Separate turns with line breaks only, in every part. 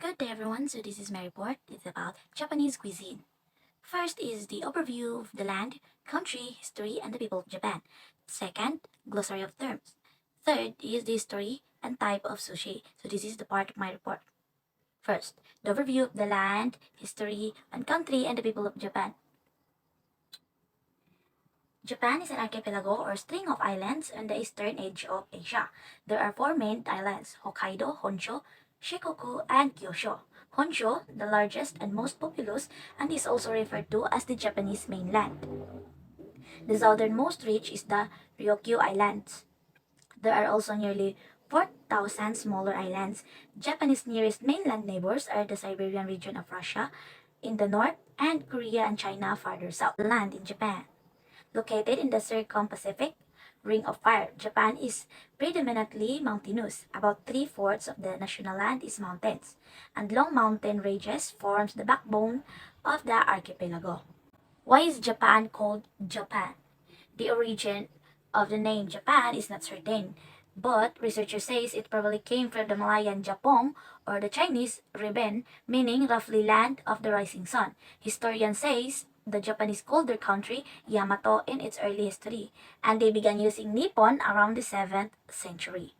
Good day everyone, so this is my report. It's about Japanese cuisine. First is the overview of the land, country, history, and the people of Japan. Second, glossary of terms. Third is the history and type of sushi. So this is the part of my report. First, the overview of the land, history, and country, and the people of Japan. Japan is an archipelago or string of islands on the eastern edge of Asia. There are four main islands: Hokkaido, Honshu, Shikoku, and Kyushu. Honshu, the largest and most populous, and is also referred to as the Japanese mainland. The southernmost reach is the Ryukyu Islands. There are also nearly 4,000 smaller islands. Japan's nearest mainland neighbors are the Siberian region of Russia in the north and Korea and China farther south. Land in Japan. Located in the Circum-Pacific Ring of Fire, Japan is predominantly mountainous. About three-fourths of the national land is mountains, and long mountain ranges forms the backbone of the archipelago. Why is Japan called Japan? The origin of the name Japan is not certain, but researchers say it probably came from the Malayan Japong or the Chinese Riben, meaning roughly land of the rising sun. Historian says the Japanese called their country Yamato in its early history, and they began using Nippon around the 7th century.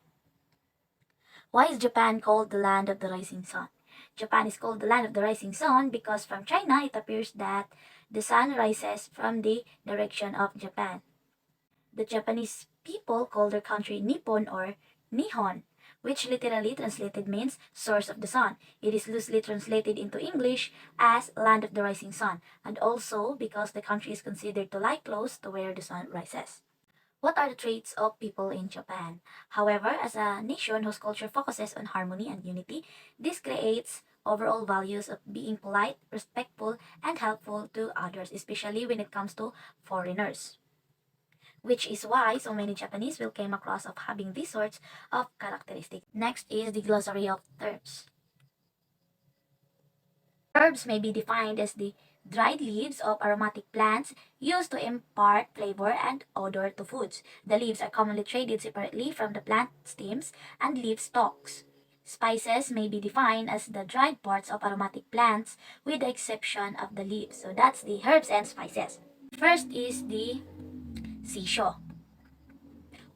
Why is Japan called the land of the rising sun? Japan is called the land of the rising sun because from China it appears that the sun rises from the direction of Japan. The Japanese people call their country Nippon or Nihon, which literally translated means source of the sun. It is loosely translated into English as land of the rising sun, and also because the country is considered to lie close to where the sun rises. What are the traits of people in Japan? However, as a nation whose culture focuses on harmony and unity, this creates overall values of being polite, respectful, and helpful to others, especially when it comes to foreigners, which is why so many Japanese will came across of having these sorts of characteristics. Next is the glossary of terms. Herbs may be defined as the dried leaves of aromatic plants used to impart flavor and odor to foods. The leaves are commonly traded separately from the plant stems and leaf stalks. Spices may be defined as the dried parts of aromatic plants with the exception of the leaves. So that's the herbs and spices. First is the sisho,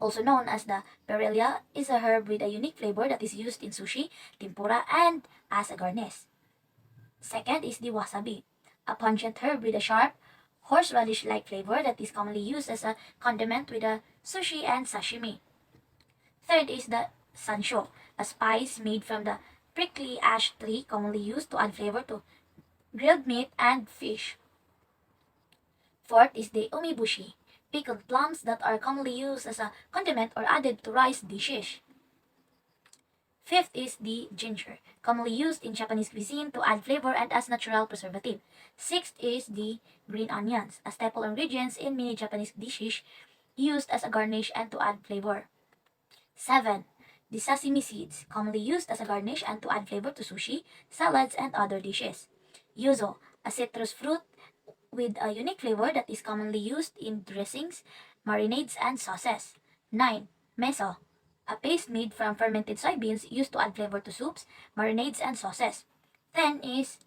also known as the perilla, is a herb with a unique flavor that is used in sushi, tempura, and as a garnish. Second is the wasabi, a pungent herb with a sharp, horseradish-like flavor that is commonly used as a condiment with a sushi and sashimi. Third is the sansho, a spice made from the prickly ash tree commonly used to add flavor to grilled meat and fish. Fourth is the umibushi, pickled plums that are commonly used as a condiment or added to rice dishes. Fifth is the ginger, commonly used in Japanese cuisine to add flavor and as natural preservative. Sixth is the green onions, a staple ingredients in many Japanese dishes used as a garnish and to add flavor. 7. The sesame seeds, commonly used as a garnish and to add flavor to sushi, salads, and other dishes. Yuzu, a citrus fruit with a unique flavor that is commonly used in dressings, marinades, and sauces. 9. Miso, a paste made from fermented soybeans used to add flavor to soups, marinades, and sauces. 10 is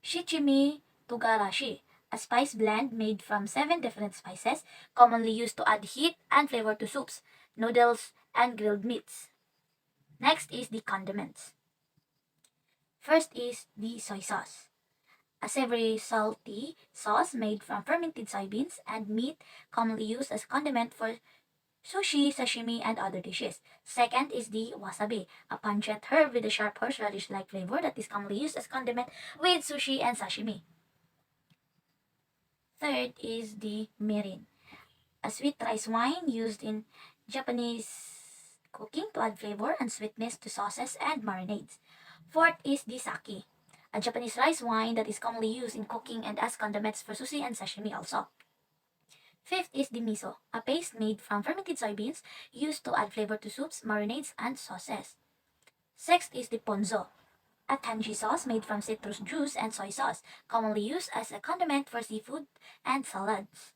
shichimi togarashi, a spice blend made from 7 different spices, commonly used to add heat and flavor to soups, noodles, and grilled meats. Next is the condiments. First is the soy sauce, a savory, salty sauce made from fermented soybeans and meat, commonly used as condiment for sushi, sashimi, and other dishes. Second is the wasabi, a pungent herb with a sharp horseradish-like flavor that is commonly used as condiment with sushi and sashimi. Third is the mirin, a sweet rice wine used in Japanese cooking to add flavor and sweetness to sauces and marinades. Fourth is the sake, a Japanese rice wine that is commonly used in cooking and as condiments for sushi and sashimi also. Fifth is the miso, a paste made from fermented soybeans used to add flavor to soups, marinades, and sauces. Sixth is the ponzo, a tangy sauce made from citrus juice and soy sauce, commonly used as a condiment for seafood and salads.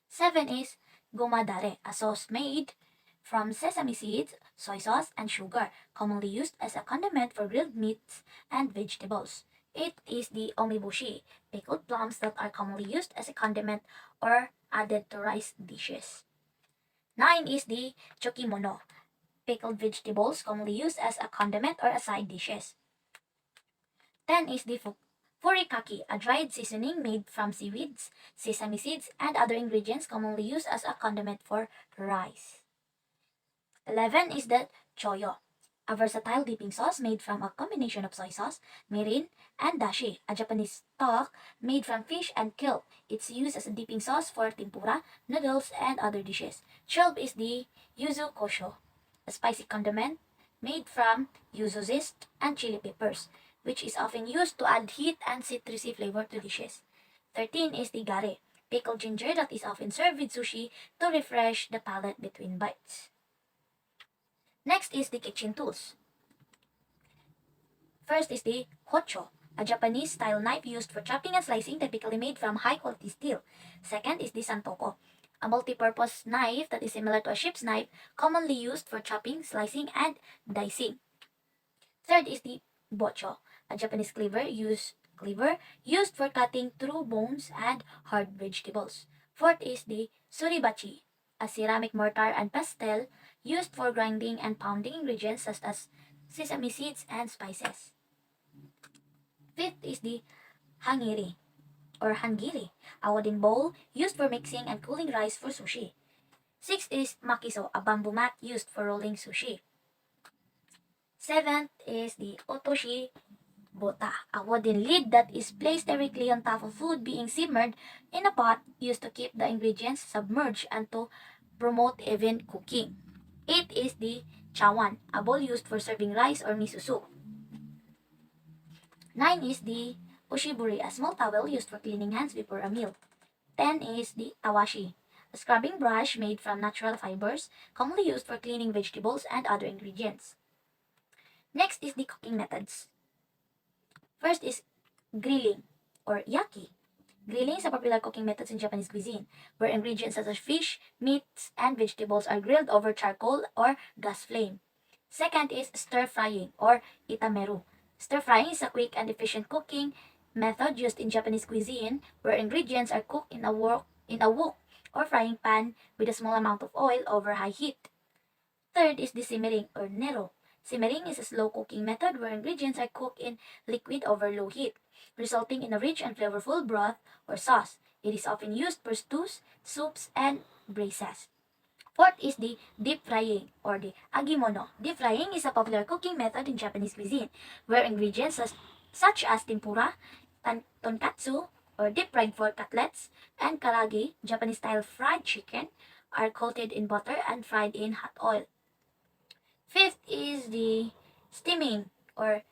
7 is gomadare, a sauce made from sesame seeds, soy sauce, and sugar, commonly used as a condiment for grilled meats and vegetables. 8 is the omibushi, pickled plums that are commonly used as a condiment or added to rice dishes. 9 is the chokimono, pickled vegetables commonly used as a condiment or a side dishes. 10 is the furikake, a dried seasoning made from seaweeds, sesame seeds, and other ingredients commonly used as a condiment for rice. 11 is the choyo, a versatile dipping sauce made from a combination of soy sauce, mirin, and dashi, a Japanese stock made from fish and kelp. It's used as a dipping sauce for tempura, noodles, and other dishes. 12 is the yuzu kosho, a spicy condiment made from yuzu zest and chili peppers, which is often used to add heat and citrusy flavor to dishes. 13 is the gare, pickled ginger that is often served with sushi to refresh the palate between bites. Next is the kitchen tools. First is the hocho, a Japanese-style knife used for chopping and slicing, typically made from high-quality steel. Second is the santoko, a multi-purpose knife that is similar to a ship's knife, commonly used for chopping, slicing, and dicing. Third is the bocho, a Japanese cleaver used for cutting through bones and hard vegetables. Fourth is the suribachi, a ceramic mortar and pestle used for grinding and pounding ingredients such as sesame seeds and spices. Fifth is the hangiri or hangiri, a wooden bowl used for mixing and cooling rice for sushi. Sixth is makiso, a bamboo mat used for rolling sushi. Seventh is the otoshi bota, a wooden lid that is placed directly on top of food being simmered in a pot used to keep the ingredients submerged and to promote even cooking. 8 is the chawan, a bowl used for serving rice or miso soup. 9 is the ushiburi, a small towel used for cleaning hands before a meal. 10 is the tawashi, a scrubbing brush made from natural fibers, commonly used for cleaning vegetables and other ingredients. Next is the cooking methods. First is grilling or yaki. Grilling is a popular cooking method in Japanese cuisine, where ingredients such as fish, meats, and vegetables are grilled over charcoal or gas flame. Second is stir frying or itameru. Stir frying is a quick and efficient cooking method used in Japanese cuisine, where ingredients are cooked in a wok or frying pan with a small amount of oil over high heat. Third is the simmering or nero. Simmering is a slow cooking method where ingredients are cooked in liquid over low heat, resulting in a rich and flavorful broth or sauce. It is often used for stews, soups, and braises. Fourth is the deep frying or the agimono. Deep frying is a popular cooking method in Japanese cuisine where ingredients such as tempura, tonkatsu, or deep fried pork cutlets, and karage, Japanese-style fried chicken, are coated in butter and fried in hot oil. Fifth is the steaming or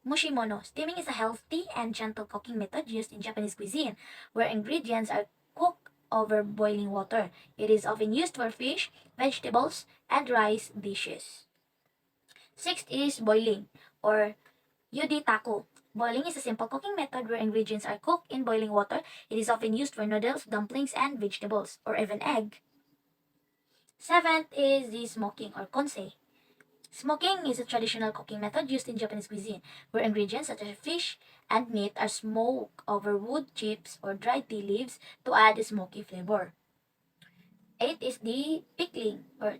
mushimono. Steaming is a healthy and gentle cooking method used in Japanese cuisine where ingredients are cooked over boiling water. It is often used for fish, vegetables, and rice dishes. Sixth is boiling or yuditaku. Boiling is a simple cooking method where ingredients are cooked in boiling water. It is often used for noodles, dumplings, and vegetables, or even egg. Seventh is the smoking or konsei. Smoking is a traditional cooking method used in Japanese cuisine, where ingredients such as fish and meat are smoked over wood chips or dried tea leaves to add a smoky flavor. 8 is the pickling or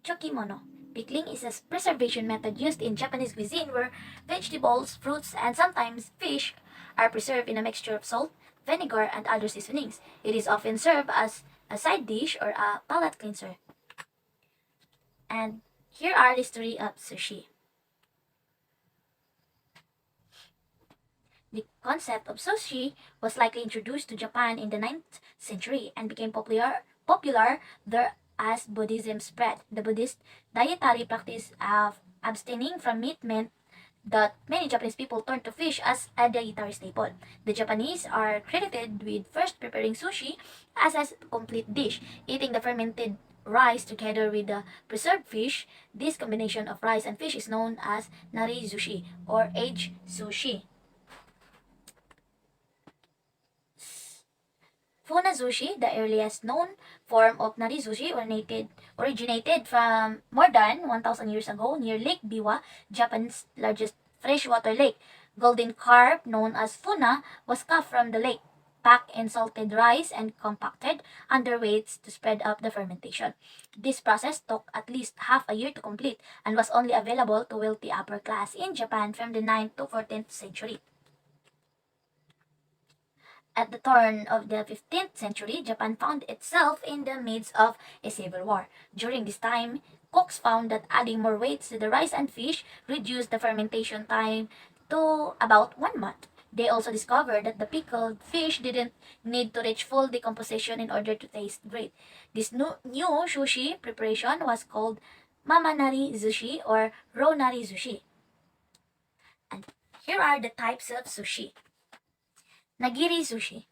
chokimono. Pickling is a preservation method used in Japanese cuisine where vegetables, fruits, and sometimes fish are preserved in a mixture of salt, vinegar, and other seasonings. It is often served as a side dish or a palate cleanser. And here are the history of sushi. The concept of sushi was likely introduced to Japan in the 9th century and became popular there as Buddhism spread. The Buddhist dietary practice of abstaining from meat meant that many Japanese people turned to fish as a dietary staple. The Japanese are credited with first preparing sushi as a complete dish, eating the fermented rice together with the preserved fish. This combination of rice and fish is known as nari sushi or aged sushi. Funa sushi, the earliest known form of nari sushi, originated from more than 1,000 years ago near Lake Biwa, Japan's largest freshwater lake. Golden carp, known as funa, was caught from the lake, packed in salted rice and compacted under weights to spread up the fermentation. This process took at least half a year to complete and was only available to wealthy upper class in Japan from the 9th to 14th century. At the turn of the 15th century, Japan found itself in the midst of a civil war. During this time, cooks found that adding more weights to the rice and fish reduced the fermentation time to about 1 month. They also discovered that the pickled fish didn't need to reach full decomposition in order to taste great. This new sushi preparation was called mamanari sushi or ronari sushi. And here are the types of sushi. Nagiri sushi,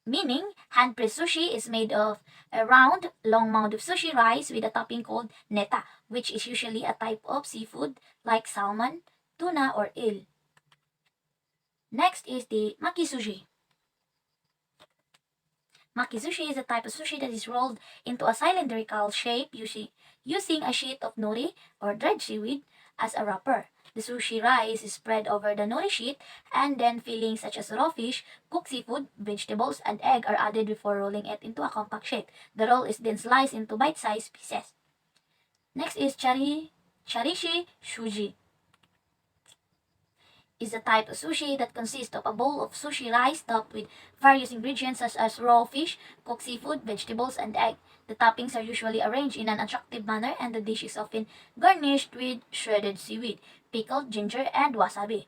meaning hand-pressed sushi is made of a round, long mound of sushi rice with a topping called neta, which is usually a type of seafood like salmon, tuna, or eel. Next is the maki sushi. Maki sushi is a type of sushi that is rolled into a cylindrical shape using a sheet of nori or dried seaweed as a wrapper. The sushi rice is spread over the nori sheet, and then fillings such as raw fish, cooked seafood, vegetables, and egg are added before rolling it into a compact shape. The roll is then sliced into bite-sized pieces. Next is charishi sushi. Is a type of sushi that consists of a bowl of sushi rice topped with various ingredients such as raw fish, cooked seafood, vegetables, and egg. The toppings are usually arranged in an attractive manner, and the dish is often garnished with shredded seaweed, pickled ginger, and wasabi.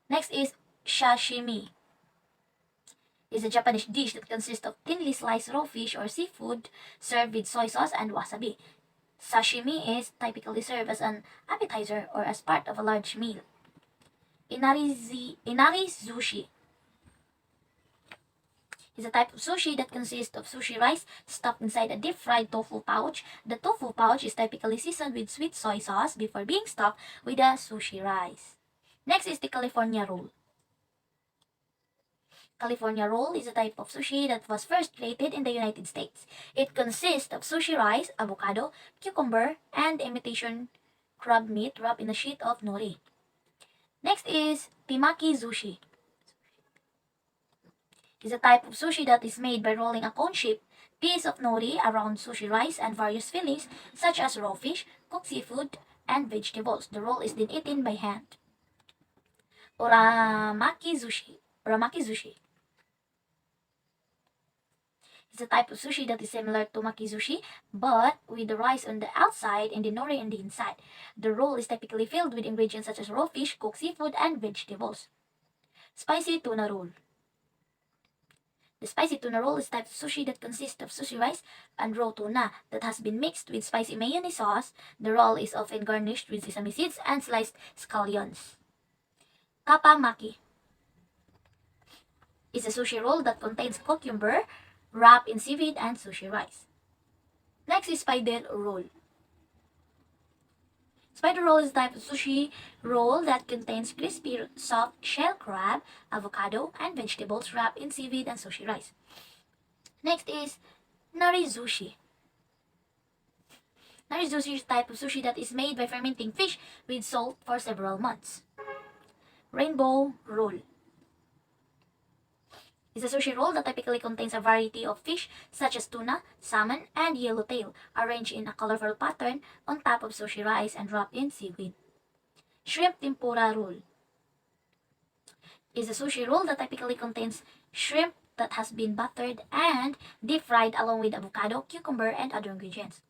Next is sashimi. Is a Japanese dish that consists of thinly sliced raw fish or seafood served with soy sauce and wasabi. Sashimi is typically served as an appetizer or as part of a large meal. Inari sushi is a type of sushi that consists of sushi rice stuffed inside a deep-fried tofu pouch. The tofu pouch is typically seasoned with sweet soy sauce before being stuffed with the sushi rice. Next is the California roll. California roll is a type of sushi that was first created in the United States. It consists of sushi rice, avocado, cucumber, and imitation crab meat wrapped in a sheet of nori. Next is Timaki sushi. It's a type of sushi that is made by rolling a cone-shaped piece of nori around sushi rice and various fillings such as raw fish, cooked seafood, and vegetables. The roll is then eaten by hand. Uramaki sushi. It's a type of sushi that is similar to maki sushi, but with the rice on the outside and the nori on the inside. The roll is typically filled with ingredients such as raw fish, cooked seafood, and vegetables. Spicy tuna roll. The spicy tuna roll is a type of sushi that consists of sushi rice and raw tuna that has been mixed with spicy mayonnaise sauce. The roll is often garnished with sesame seeds and sliced scallions. Kapamaki is a sushi roll that contains cucumber wrapped in seaweed and sushi rice. Next is spider roll. Spider roll is a type of sushi roll that contains crispy, soft shell crab, avocado, and vegetables wrapped in seaweed and sushi rice. Next is nari sushi. Nari sushi is a type of sushi that is made by fermenting fish with salt for several months. Rainbow roll is a sushi roll that typically contains a variety of fish such as tuna, salmon, and yellowtail, arranged in a colorful pattern on top of sushi rice and wrapped in seaweed. Shrimp tempura roll is a sushi roll that typically contains shrimp that has been buttered and deep fried along with avocado, cucumber, and other ingredients.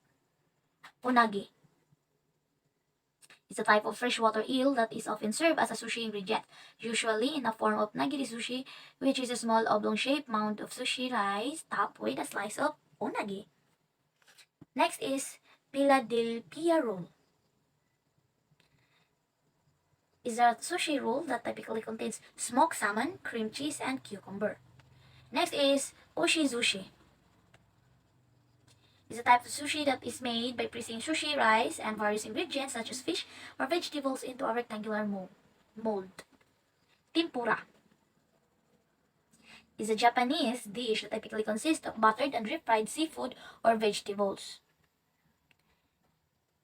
Unagi is a type of freshwater eel that is often served as a sushi ingredient, usually in the form of nagiri sushi, which is a small oblong-shaped mound of sushi rice topped with a slice of unagi. Next is Philadelphia roll. Is a sushi roll that typically contains smoked salmon, cream cheese, and cucumber. Next is Oshi sushi. It's a type of sushi that is made by pressing sushi rice and various ingredients such as fish or vegetables into a rectangular mold. Tempura is a Japanese dish that typically consists of buttered and refried seafood or vegetables.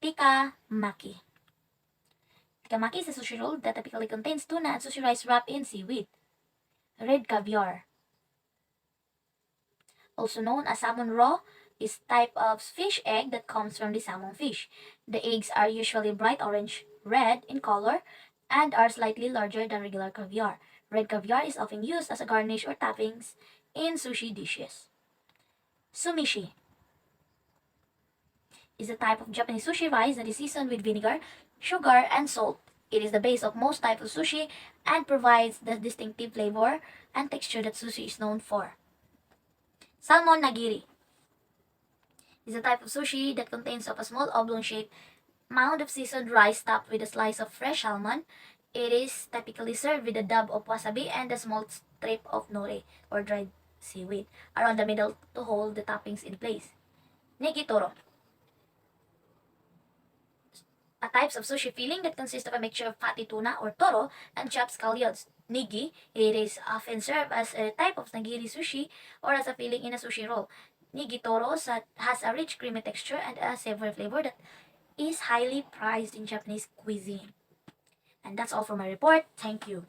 Tikamaki. Tikamaki is a sushi roll that typically contains tuna and sushi rice wrapped in seaweed. Red caviar, also known as salmon roe, is type of fish egg that comes from the salmon fish. The eggs are usually bright orange red in color and are slightly larger than regular caviar. Red caviar is often used as a garnish or toppings in sushi dishes. Sumishi is a type of Japanese sushi rice that is seasoned with vinegar, sugar, and salt. It is the base of most types of sushi and provides the distinctive flavor and texture that sushi is known for. Salmon nagiri is a type of sushi that contains of a small oblong-shaped mound of seasoned rice topped with a slice of fresh salmon. It is typically served with a dab of wasabi and a small strip of nori or dried seaweed around the middle to hold the toppings in place. Negitoro, a types of sushi filling that consists of a mixture of fatty tuna or toro and chopped scallions. Nigi, it is often served as a type of nigiri sushi or as a filling in a sushi roll. Nigi toro has a rich creamy texture and a savory flavor that is highly prized in Japanese cuisine. And that's all for my report. Thank you.